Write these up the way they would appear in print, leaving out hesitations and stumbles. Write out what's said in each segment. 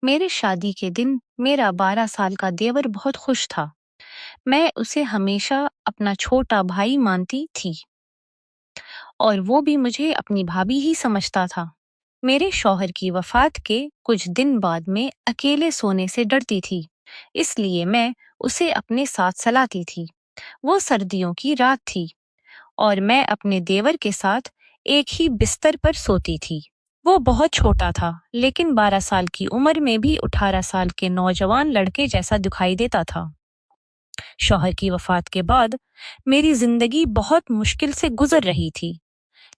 मेरे शादी के दिन मेरा 12 साल का देवर बहुत खुश था। मैं उसे हमेशा अपना छोटा भाई मानती थी और वो भी मुझे अपनी भाभी ही समझता था। मेरे शौहर की वफात के कुछ दिन बाद मैं अकेले सोने से डरती थी, इसलिए मैं उसे अपने साथ सलाती थी। वो सर्दियों की रात थी और मैं अपने देवर के साथ एक ही बिस्तर पर सोती थी। वो बहुत छोटा था, लेकिन 12 साल की उम्र में भी 18 साल के नौजवान लड़के जैसा दिखाई देता था। शौहर की वफात के बाद मेरी जिंदगी बहुत मुश्किल से गुजर रही थी,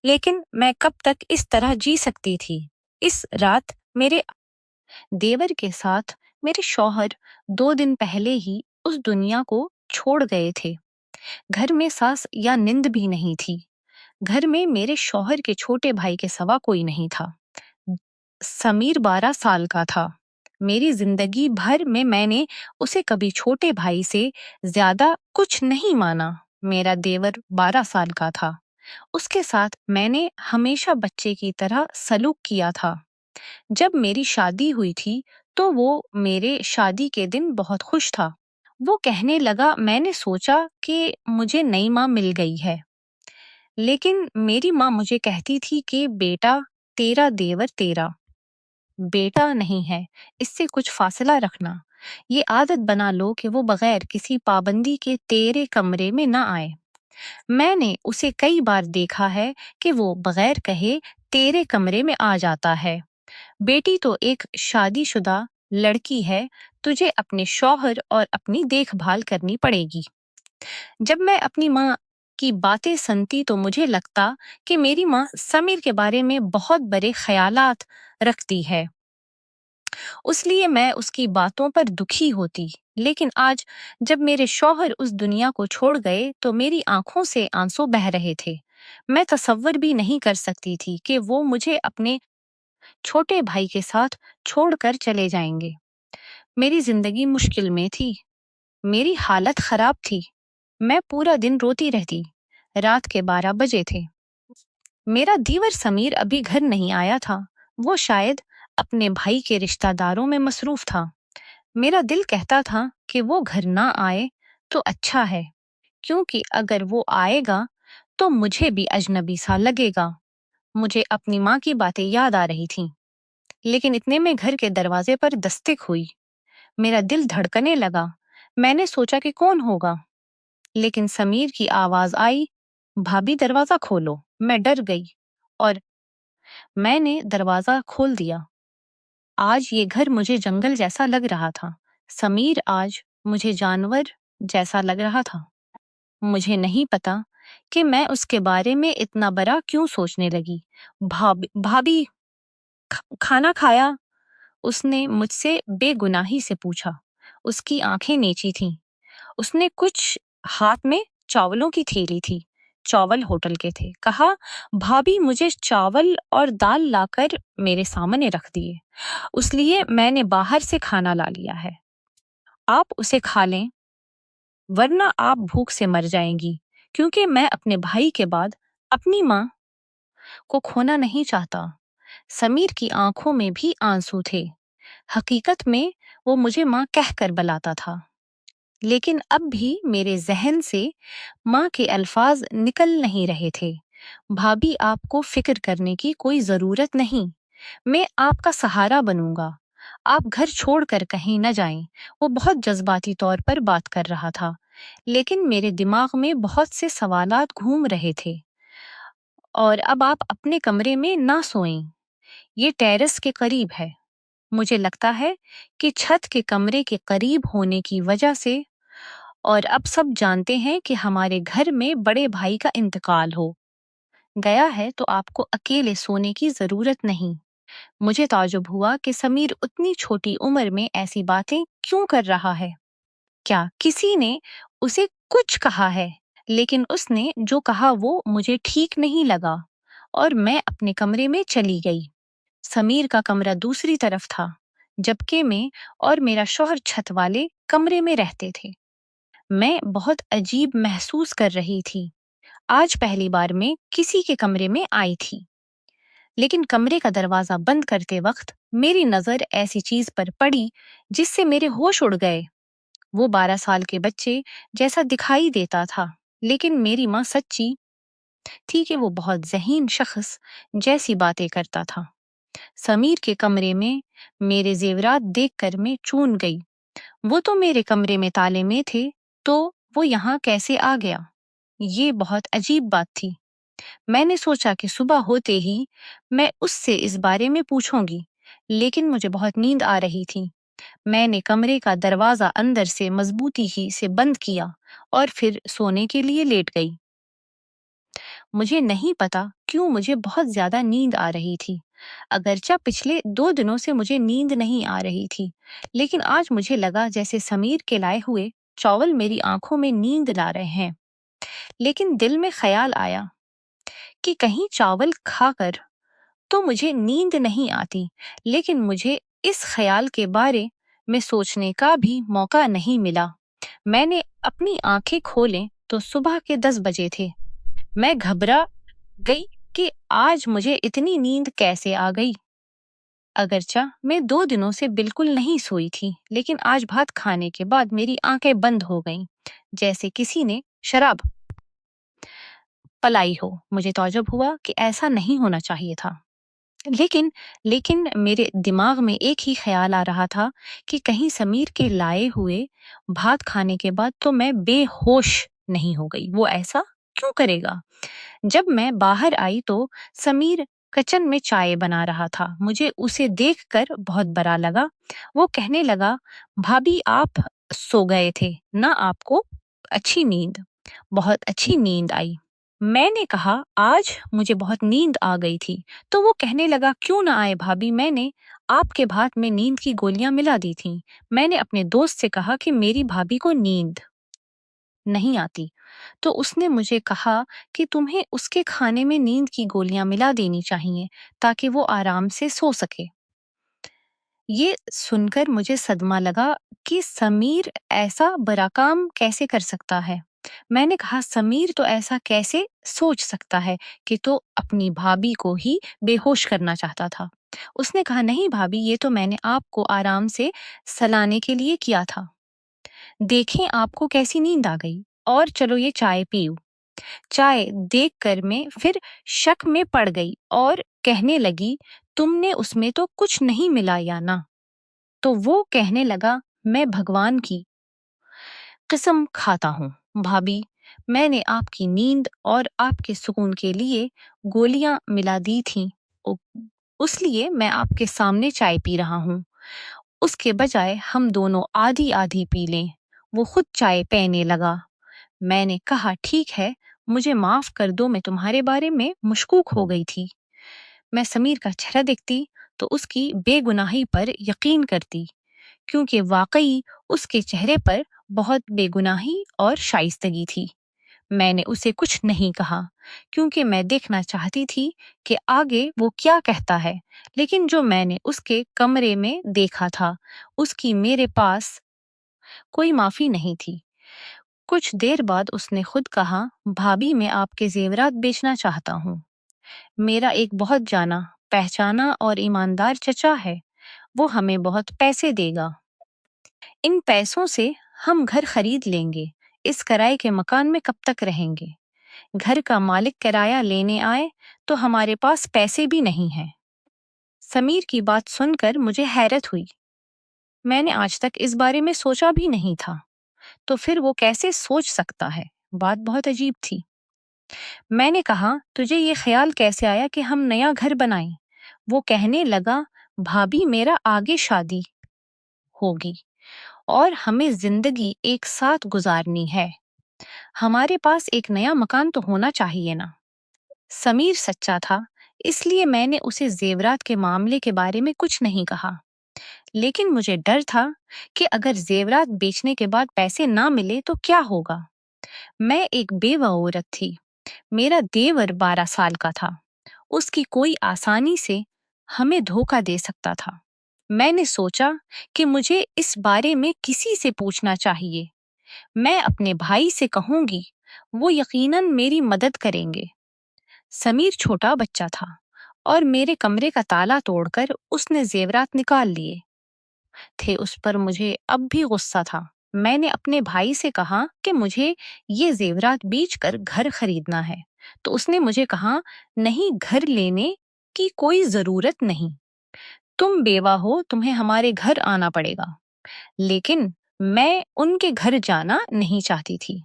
लेकिन मैं कब तक इस तरह जी सकती थी? इस रात मेरे देवर के साथ मेरे शौहर 2 दिन पहले ही उस दुनिया को छोड़ गए थे। घर में सास या नींद भी नहीं थी। घर में मेरे शौहर के छोटे भाई के सिवा कोई नहीं था। समीर 12 साल का था। मेरी जिंदगी भर में मैंने उसे कभी छोटे भाई से ज्यादा कुछ नहीं माना। मेरा देवर 12 साल का था। उसके साथ मैंने हमेशा बच्चे की तरह सलूक किया था। जब मेरी शादी हुई थी, तो वो मेरे शादी के दिन बहुत खुश था। वो कहने लगा, मैंने सोचा कि मुझे नई माँ मिल गई है। लेकिन मेरी माँ मुझे कहती थी कि बेटा, तेरा देवर तेरा बेटा नहीं है, इससे कुछ फासला रखना। ये आदत बना लो कि वो बगैर किसी पाबंदी के तेरे कमरे में ना आए। मैंने उसे कई बार देखा है कि वो बगैर कहे तेरे कमरे में आ जाता है। बेटी तो एक शादीशुदा लड़की है, तुझे अपने शौहर और अपनी देखभाल करनी पड़ेगी। जब मैं अपनी माँ की बातें सुनती तो मुझे लगता कि मेरी माँ समीर के बारे में बहुत बड़े ख्यालात रखती है, उसलिए मैं उसकी बातों पर दुखी होती। लेकिन आज जब मेरे शौहर उस दुनिया को छोड़ गए तो मेरी आंखों से आंसू बह रहे थे। मैं तसव्वुर भी नहीं कर सकती थी कि वो मुझे अपने छोटे भाई के साथ छोड़कर चले जाएंगे। मेरी जिंदगी मुश्किल में थी। मेरी हालत खराब थी। मैं पूरा दिन रोती रहती। रात के 12 बजे थे। मेरा दीवर समीर अभी घर नहीं आया था। वो शायद अपने भाई के रिश्तेदारों में मसरूफ था। मेरा दिल कहता था कि वो घर ना आए तो अच्छा है, क्योंकि अगर वो आएगा तो मुझे भी अजनबी सा लगेगा। मुझे अपनी माँ की बातें याद आ रही थीं। लेकिन इतने में घर के दरवाजे पर दस्तक हुई। मेरा दिल धड़कने लगा। मैंने सोचा कि कौन होगा, लेकिन समीर की आवाज आई, भाभी दरवाजा खोलो। मैं डर गई और मैंने दरवाजा खोल दिया। आज ये घर मुझे जंगल जैसा लग रहा था। समीर आज मुझे जानवर जैसा लग रहा था। मुझे नहीं पता कि मैं उसके बारे में इतना बड़ा क्यों सोचने लगी। भाभी भाभी, खाना खाया? उसने मुझसे बेगुनाही से पूछा। उसकी आंखें नीची थीं। उसने कुछ हाथ में चावलों की थैली थी। चावल होटल के थे। कहा, भाभी मुझे चावल और दाल लाकर मेरे सामने रख दिए। उसलिए मैंने बाहर से खाना ला लिया है। आप उसे खा लें, वरना आप भूख से मर जाएंगी, क्योंकि मैं अपने भाई के बाद अपनी माँ को खोना नहीं चाहता। समीर की आंखों में भी आंसू थे। हकीकत में वो मुझे माँ कहकर बुलाता था, लेकिन अब भी मेरे जहन से माँ के अल्फाज निकल नहीं रहे थे। भाभी, आपको फिक्र करने की कोई जरूरत नहीं। मैं आपका सहारा बनूंगा। आप घर छोड़कर कहीं न जाएं। वो बहुत जज्बाती तौर पर बात कर रहा था, लेकिन मेरे दिमाग में बहुत से सवालात घूम रहे थे। और अब आप अपने कमरे में ना सोएं। ये टेरेस के करीब है। मुझे लगता है कि छत के कमरे के करीब होने की वजह से, और अब सब जानते हैं कि हमारे घर में बड़े भाई का इंतकाल हो गया है, तो आपको अकेले सोने की जरूरत नहीं। मुझे ताजुब हुआ कि समीर उतनी छोटी उम्र में ऐसी बातें क्यों कर रहा है। क्या किसी ने उसे कुछ कहा है? लेकिन उसने जो कहा वो मुझे ठीक नहीं लगा और मैं अपने कमरे में चली गई। समीर का कमरा दूसरी तरफ था, जबकि मैं और मेरा शौहर छत वाले कमरे में रहते थे। मैं बहुत अजीब महसूस कर रही थी। आज पहली बार मैं किसी के कमरे में आई थी। लेकिन कमरे का दरवाजा बंद करते वक्त मेरी नजर ऐसी चीज पर पड़ी जिससे मेरे होश उड़ गए। वो 12 साल के बच्चे जैसा दिखाई देता था, लेकिन मेरी माँ सच्ची थी कि वो बहुत ज़हीन शख्स जैसी बातें करता था। समीर के कमरे में मेरे जेवरात देखकर मैं चून गई। वो तो मेरे कमरे में ताले में थे, तो वो यहाँ कैसे आ गया? ये बहुत अजीब बात थी। मैंने सोचा कि सुबह होते ही मैं उससे इस बारे में पूछूंगी, लेकिन मुझे बहुत नींद आ रही थी। मैंने कमरे का दरवाजा अंदर से मजबूती ही से बंद किया और फिर सोने के लिए लेट गई। मुझे नहीं पता क्यों मुझे बहुत ज्यादा नींद आ रही थी। अगरचा पिछले 2 दिनों से मुझे नींद नहीं आ रही थी, लेकिन आज मुझे लगा जैसे समीर के लाए हुए चावल मेरी आंखों में नींद ला रहे हैं। लेकिन दिल में ख्याल आया कि कहीं चावल खाकर तो मुझे नींद नहीं आती, लेकिन मुझे इस ख्याल के बारे में सोचने का भी मौका नहीं मिला। मैंने अपनी आंखें खोलें तो सुबह के 10 बजे थे। मैं घबरा गई कि आज मुझे इतनी नींद कैसे आ गई। अगरचा मैं 2 दिनों से बिल्कुल नहीं सोई थी, लेकिन आज भात खाने के बाद मेरी आंखें बंद हो गईं, जैसे किसी ने शराब पलाई हो। मुझे तौजब हुआ कि ऐसा नहीं होना चाहिए था। लेकिन लेकिन मेरे दिमाग में एक ही ख्याल आ रहा था कि कहीं समीर के लाए हुए भात खाने के बाद तो मैं बेहोश नहीं हो गई। वो ऐसा क्यों करेगा? जब मैं बाहर आई तो समीर किचन में चाय बना रहा था। मुझे उसे देखकर बहुत बुरा लगा। वो कहने लगा, भाभी आप सो गए थे ना, आपको अच्छी नींद, बहुत अच्छी नींद आई। मैंने कहा, आज मुझे बहुत नींद आ गई थी। तो वो कहने लगा, क्यों ना आए भाभी, मैंने आपके भात में नींद की गोलियां मिला दी थी। मैंने अपने दोस्त से कहा कि मेरी भाभी को नींद नहीं आती, तो उसने मुझे कहा कि तुम्हें उसके खाने में नींद की गोलियां मिला देनी चाहिए ताकि वो आराम से सो सके। ये सुनकर मुझे सदमा लगा कि समीर ऐसा बुरा काम कैसे कर सकता है। मैंने कहा, समीर तो ऐसा कैसे सोच सकता है कि तो अपनी भाभी को ही बेहोश करना चाहता था। उसने कहा, नहीं भाभी, ये तो मैंने आपको आराम से सलाने के लिए किया था। देखें आपको कैसी नींद आ गई, और चलो ये चाय पीऊं। चाय देखकर मैं फिर शक में पड़ गई और कहने लगी, तुमने उसमें तो कुछ नहीं मिलाया ना? तो वो कहने लगा, मैं भगवान की कसम खाता हूँ भाभी, मैंने आपकी नींद और आपके सुकून के लिए गोलियां मिला दी थीं। उ- उसलिए मैं आपके सामने चाय पी रहा हूँ। उसके बजाय हम दोनों आधी आधी पी लें। वो खुद चाय पीने लगा। मैंने कहा, ठीक है, मुझे माफ कर दो, मैं तुम्हारे बारे में मुशकूक हो गई थी। मैं समीर का चेहरा देखती तो उसकी बेगुनाही पर यकीन करती, क्योंकि वाकई उसके चेहरे पर बहुत बेगुनाही और शाइस्तगी थी। मैंने उसे कुछ नहीं कहा, क्योंकि मैं देखना चाहती थी कि आगे वो क्या कहता है। लेकिन जो मैंने उसके कमरे में देखा था, उसकी मेरे पास कोई माफी नहीं थी। कुछ देर बाद उसने खुद कहा, भाभी मैं आपके जेवरात बेचना चाहता हूँ। मेरा एक बहुत जाना पहचाना और ईमानदार चचा है, वो हमें बहुत पैसे देगा। इन पैसों से हम घर खरीद लेंगे। इस किराए के मकान में कब तक रहेंगे? घर का मालिक किराया लेने आए तो हमारे पास पैसे भी नहीं हैं। समीर की बात सुनकर मुझे हैरत हुई। मैंने आज तक इस बारे में सोचा भी नहीं था। तो फिर वो कैसे सोच सकता है? बात बहुत अजीब थी। मैंने कहा, तुझे ये ख्याल कैसे आया कि हम नया घर बनाएं? वो कहने लगा, भाभी मेरा आगे शादी होगी और हमें जिंदगी एक साथ गुजारनी है। हमारे पास एक नया मकान तो होना चाहिए ना? समीर सच्चा था, इसलिए मैंने उसे जेवरात के मामले के बारे में कुछ नहीं कहा। लेकिन मुझे डर था कि अगर जेवरात बेचने के बाद पैसे ना मिले तो क्या होगा? मैं एक बेवा औरत थी। मेरा देवर 12 साल का था। उसकी कोई आसानी से हमें धोखा दे सकता था। मैंने सोचा कि मुझे इस बारे में किसी से पूछना चाहिए। मैं अपने भाई से कहूंगी, वो यकीनन मेरी मदद करेंगे। समीर छोटा बच्चा था और मेरे कमरे का ताला तोड़कर उसने जेवरात निकाल लिए थे। उस पर मुझे अब भी गुस्सा था। मैंने अपने भाई से कहा कि मुझे ये जेवरात बेचकर घर खरीदना है। तो उसने मुझे कहा, नहीं, घर लेने की कोई जरूरत नहीं। तुम बेवा हो, तुम्हें हमारे घर आना पड़ेगा। लेकिन मैं उनके घर जाना नहीं चाहती थी,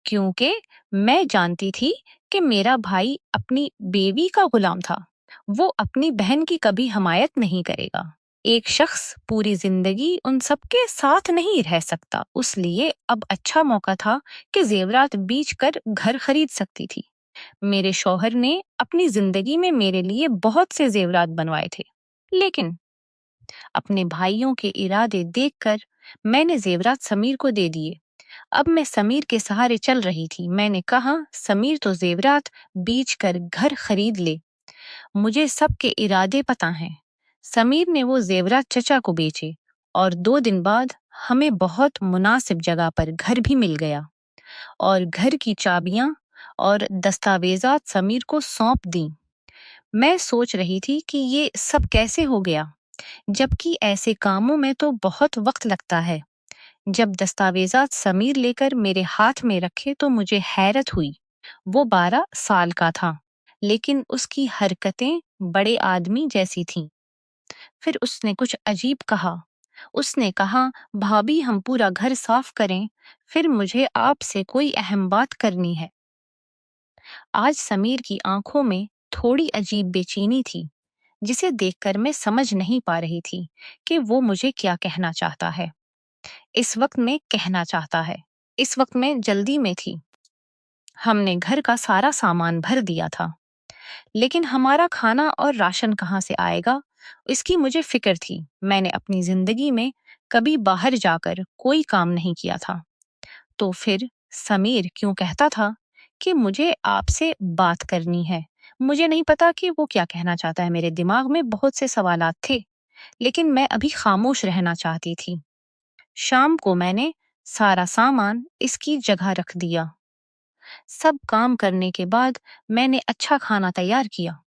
क्योंकि मैं जानती थी कि मेरा भाई अपनी बेवी का गुलाम था। वो अपनी बहन की कभी हमायत नहीं करेगा। एक शख्स पूरी जिंदगी उन सबके साथ नहीं रह सकता, इसलिए अब अच्छा मौका था कि जेवरात बेच कर घर खरीद सकती थी। मेरे शौहर ने अपनी जिंदगी में मेरे लिए बहुत से जेवरात बनवाए थे, लेकिन अपने भाइयों के इरादे देखकर मैंने जेवरात समीर को दे दिए। अब मैं समीर के सहारे चल रही थी। मैंने कहा, समीर तो जेवरात बेच कर घर खरीद ले, मुझे सबके इरादे पता हैं। समीर ने वो जेवरात चचा को बेचे और 2 दिन बाद हमें बहुत मुनासिब जगह पर घर भी मिल गया और घर की चाबियां और दस्तावेजात समीर को सौंप दी। मैं सोच रही थी कि ये सब कैसे हो गया, जबकि ऐसे कामों में तो बहुत वक्त लगता है। जब दस्तावेजात समीर लेकर मेरे हाथ में रखे तो मुझे हैरत हुई। वो 12 साल का था, लेकिन उसकी हरकतें बड़े आदमी जैसी थीं। फिर उसने कुछ अजीब कहा। उसने कहा, भाभी, हम पूरा घर साफ करें, फिर मुझे आपसे कोई अहम बात करनी है। आज समीर की आंखों में थोड़ी अजीब बेचैनी थी, जिसे देखकर मैं समझ नहीं पा रही थी कि वो मुझे क्या कहना चाहता है। इस वक्त मैं जल्दी में थी। हमने घर का सारा सामान भर दिया था, लेकिन हमारा खाना और राशन कहाँ से आएगा, इसकी मुझे फिक्र थी। मैंने अपनी जिंदगी में कभी बाहर जाकर कोई काम नहीं किया था। तो फिर समीर क्यों कहता था कि मुझे आपसे बात करनी है? मुझे नहीं पता कि वो क्या कहना चाहता है। मेरे दिमाग में बहुत से सवालात थे, लेकिन मैं अभी खामोश रहना चाहती थी। शाम को मैंने सारा सामान इसकी जगह रख दिया। सब काम करने के बाद मैंने अच्छा खाना तैयार किया।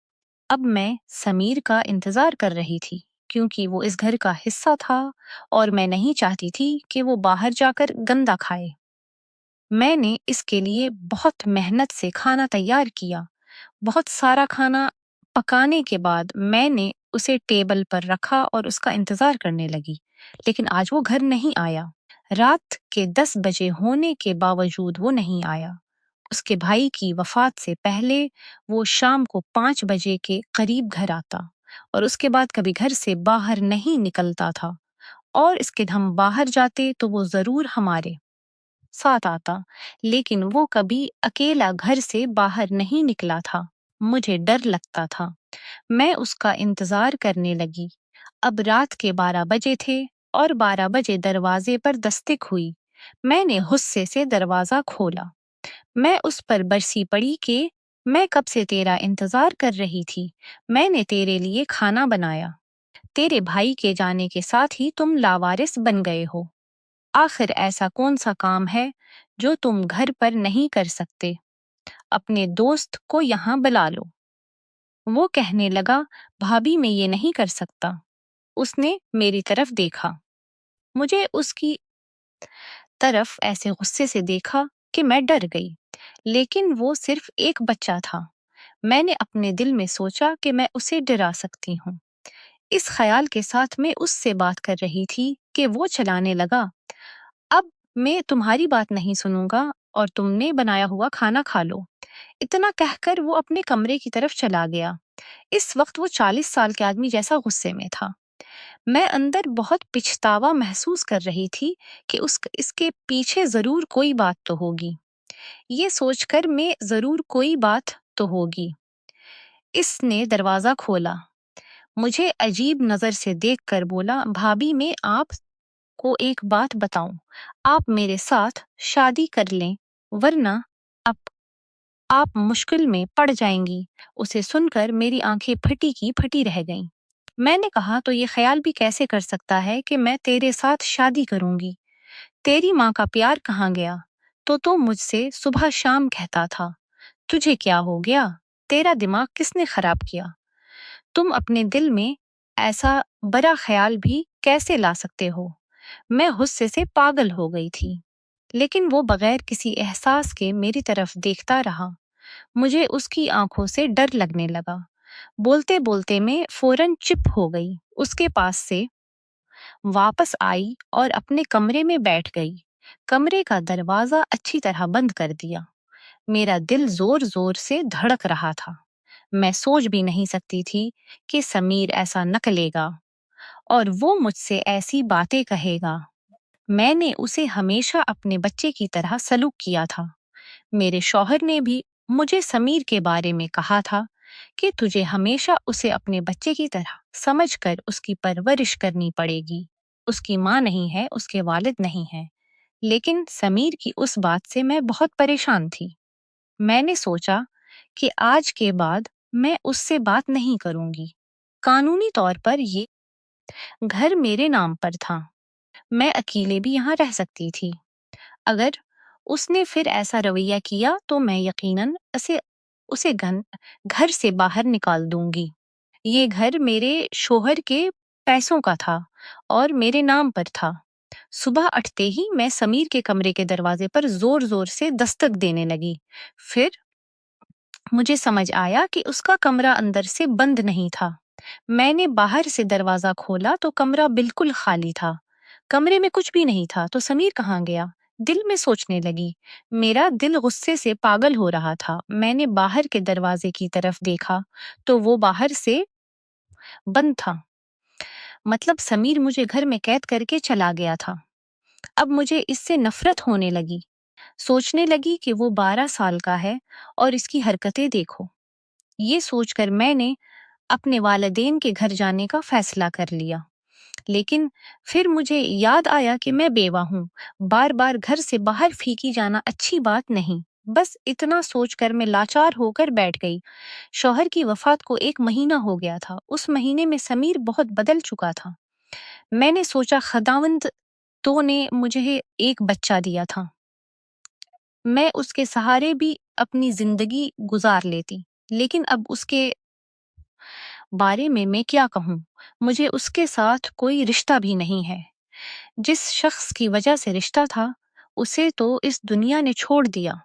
अब मैं समीर का इंतजार कर रही थी, क्योंकि वो इस घर का हिस्सा था और मैं नहीं चाहती थी कि वो बाहर जाकर गंदा खाए। मैंने इसके लिए बहुत मेहनत से खाना तैयार किया। बहुत सारा खाना पकाने के बाद मैंने उसे टेबल पर रखा और उसका इंतजार करने लगी, लेकिन आज वो घर नहीं आया। रात के 10 बजे होने के बावजूद वो नहीं आया। उसके भाई की वफात से पहले वो शाम को 5 बजे के करीब घर आता और उसके बाद कभी घर से बाहर नहीं निकलता था, और इसके हम बाहर जाते तो वो जरूर हमारे साथ आता, लेकिन वो कभी अकेला घर से बाहर नहीं निकला था। मुझे डर लगता था। मैं उसका इंतजार करने लगी। अब रात के 12 बजे थे और 12 बजे दरवाजे पर दस्तक हुई। मैंने गुस्से से दरवाजा खोला। मैं उस पर बरसी पड़ी कि मैं कब से तेरा इंतजार कर रही थी। मैंने तेरे लिए खाना बनाया। तेरे भाई के जाने के साथ ही तुम लावारिस बन गए हो। आखिर ऐसा कौन सा काम है जो तुम घर पर नहीं कर सकते? अपने दोस्त को यहाँ बुला लो। वो कहने लगा, भाभी, मैं ये नहीं कर सकता। उसने मेरी तरफ देखा। मुझे उसकी तरफ ऐसे गुस्से से देखा कि मैं डर गई। लेकिन वो सिर्फ एक बच्चा था। मैंने अपने दिल में सोचा कि मैं उसे डरा सकती हूँ। इस ख्याल के साथ मैं उससे बात कर रही थी कि वो चलाने लगा, अब मैं तुम्हारी बात नहीं सुनूंगा और तुमने बनाया हुआ खाना खा लो। इतना कहकर वो अपने कमरे की तरफ चला गया। इस वक्त वो 40 साल के आदमी जैसा गुस्से में था। मैं अंदर बहुत पछतावा महसूस कर रही थी कि इसके पीछे जरूर कोई बात तो होगी। ये सोचकर मैं जरूर कोई बात तो होगी। इसने दरवाजा खोला, मुझे अजीब नजर से देखकर बोला, भाभी, मैं आपको एक बात बताऊं, आप मेरे साथ शादी कर लें, वरना अब आप मुश्किल में पड़ जाएंगी। उसे सुनकर मेरी आंखें फटी की फटी रह गईं। मैंने कहा, तो ये ख्याल भी कैसे कर सकता है कि मैं तेरे साथ शादी करूंगी? तेरी माँ का प्यार कहाँ गया? तो मुझसे सुबह शाम कहता था, तुझे क्या हो गया? तेरा दिमाग किसने खराब किया? तुम अपने दिल में ऐसा बड़ा ख्याल भी कैसे ला सकते हो? मैं गुस्से से पागल हो गई थी, लेकिन वो बगैर किसी एहसास के मेरी तरफ देखता रहा। मुझे उसकी आंखों से डर लगने लगा। बोलते-बोलते मैं फौरन चुप हो गई, उसके पास से वापस आई और अपने कमरे में बैठ गई। कमरे का दरवाजा अच्छी तरह बंद कर दिया। मेरा दिल जोर-जोर से धड़क रहा था। मैं सोच भी नहीं सकती थी कि समीर ऐसा न करेगा और वो मुझसे ऐसी बातें कहेगा। मैंने उसे हमेशा अपने बच्चे की तरह सलूक किया था। मेरे शौहर ने भी मुझे समीर के बारे में कहा था कि तुझे हमेशा उसे अपने बच्चे की तरह समझकर उसकी परवरिश करनी पड़ेगी। उसकी माँ नहीं है, उसके वालिद नहीं है। लेकिन समीर की उस बात से मैं बहुत परेशान थी। मैंने सोचा कि आज के बाद मैं उससे बात नहीं करूंगी। कानूनी तौर पर ये घर मेरे नाम पर था। मैं अकेले भी यहाँ रह सकती थी। अगर उसने फिर ऐसा रवैया किया तो मैं यकीनन उसे घर से बाहर निकाल दूंगी। ये घर मेरे शोहर के पैसों का था और मेरे नाम पर था। सुबह उठते ही मैं समीर के कमरे के दरवाजे पर जोर-जोर से दस्तक देने लगी। फिर मुझे समझ आया कि उसका कमरा अंदर से बंद नहीं था। मैंने बाहर से दरवाजा खोला तो कमरा बिल्कुल खाली था। कमरे में कुछ भी नहीं था तो समीर कहाँ गया? दिल में सोचने लगी। मेरा दिल गुस्से से पागल हो रहा था। मैंने बाहर के दरवाजे की तरफ देखा तो वो बाहर से बंद था। मतलब समीर मुझे घर में कैद करके चला गया था। अब मुझे इससे नफरत होने लगी। सोचने लगी कि वो 12 साल का है और इसकी हरकतें देखो। ये सोचकर मैंने अपने वालिदैन के घर जाने का फैसला कर लिया। लेकिन फिर मुझे याद आया कि मैं बेवा हूँ। बार-बार घर से बाहर फेंकी जाना अच्छी बात नहीं। बस इतना सोचकर मैं लाचार होकर बैठ गई। शौहर की वफात को 1 महीना हो गया था। उस महीने में समीर बहुत बदल चुका था। मैंने सोचा खुदावंद तो ने मुझे एक बच्चा दिया था। मैं उसके सहारे भी अपनी जिंदगी गुजार लेती। लेकिन अब उसके बारे में मैं क्या कहूँ? मुझे उसके साथ कोई रिश्ता भी नहीं है। जिस शख्स की वजह से रिश्ता था, उसे तो इस दुनिया ने छोड़ दिया।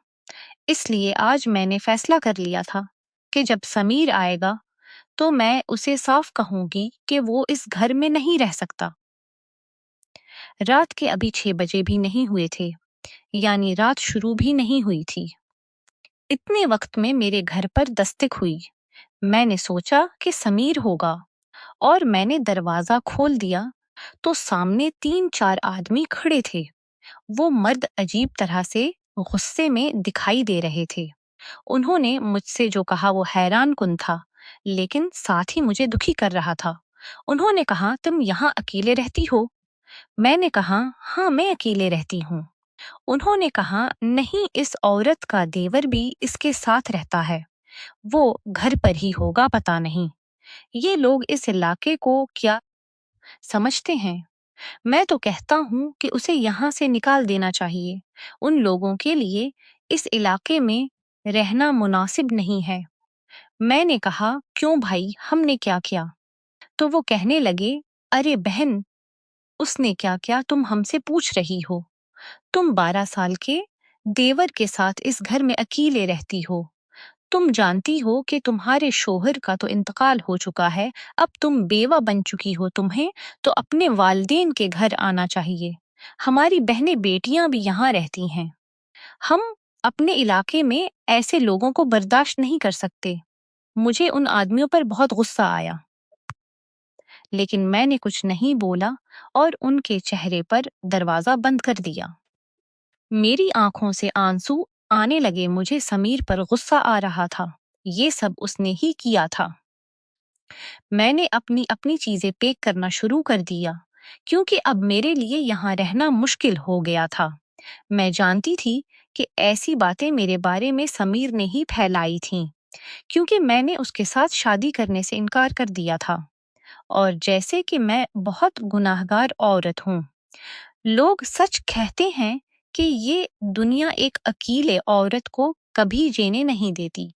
इसलिए आज मैंने फैसला कर लिया था कि जब समीर आएगा, तो मैं उसे साफ कहूँगी कि वो इस घर में नहीं रह सकता। रात के अभी 6 बजे भी नहीं हुए थे, यानी रात शुरू भी नहीं हुई थी। इतने वक्त में मेरे घर पर दस्तक हुई। मैंने सोचा कि समीर होगा और मैंने दरवाजा खोल दिया तो सामने 3-4 आदमी खड़े थे। वो मर्द अजीब तरह से गुस्से में दिखाई दे रहे थे। उन्होंने मुझसे जो कहा वो हैरानकुन था, लेकिन साथ ही मुझे दुखी कर रहा था। उन्होंने कहा, तुम यहाँ अकेले रहती हो? मैंने कहा, हाँ, मैं अकेले रहती हूँ। उन्होंने कहा, नहीं, इस औरत का देवर भी इसके साथ रहता है। वो घर पर ही होगा, पता नहीं। ये लोग इस इलाके को क्या समझते हैं? मैं तो कहता हूँ कि उसे यहाँ से निकाल देना चाहिए। उन लोगों के लिए इस इलाके में रहना मुनासिब नहीं है। मैंने कहा, क्यों भाई, हमने क्या किया? तो वो कहने लगे, अरे बहन, उसने क्या किया तुम हमसे पूछ रही हो? तुम 12 साल के देवर के साथ इस घर में अकेले रहती हो। तुम जानती हो कि तुम्हारे शोहर का तो इंतकाल हो चुका है, अब तुम बेवा बन चुकी हो, तुम्हें तो अपने वालिदैन के घर आना चाहिए। हमारी बहनें बेटियां भी यहाँ रहती हैं। हम अपने इलाके में ऐसे लोगों को बर्दाश्त नहीं कर सकते। मुझे उन आदमियों पर बहुत गुस्सा आया, लेकिन मैंने कुछ नहीं बोला और उनके चेहरे पर दरवाजा बंद कर दिया। मेरी आंखों से आंसू आने लगे। मुझे समीर पर गुस्सा आ रहा था। ये सब उसने ही किया था। मैंने अपनी अपनी चीजें पैक करना शुरू कर दिया, क्योंकि अब मेरे लिए यहाँ रहना मुश्किल हो गया था। मैं जानती थी कि ऐसी बातें मेरे बारे में समीर ने ही फैलाई थीं, क्योंकि मैंने उसके साथ शादी करने से इनकार कर दिया था और जैसे कि मैं बहुत गुनाहगार औरत हूँ। लोग सच कहते हैं कि ये दुनिया एक अकेले औरत को कभी जीने नहीं देती।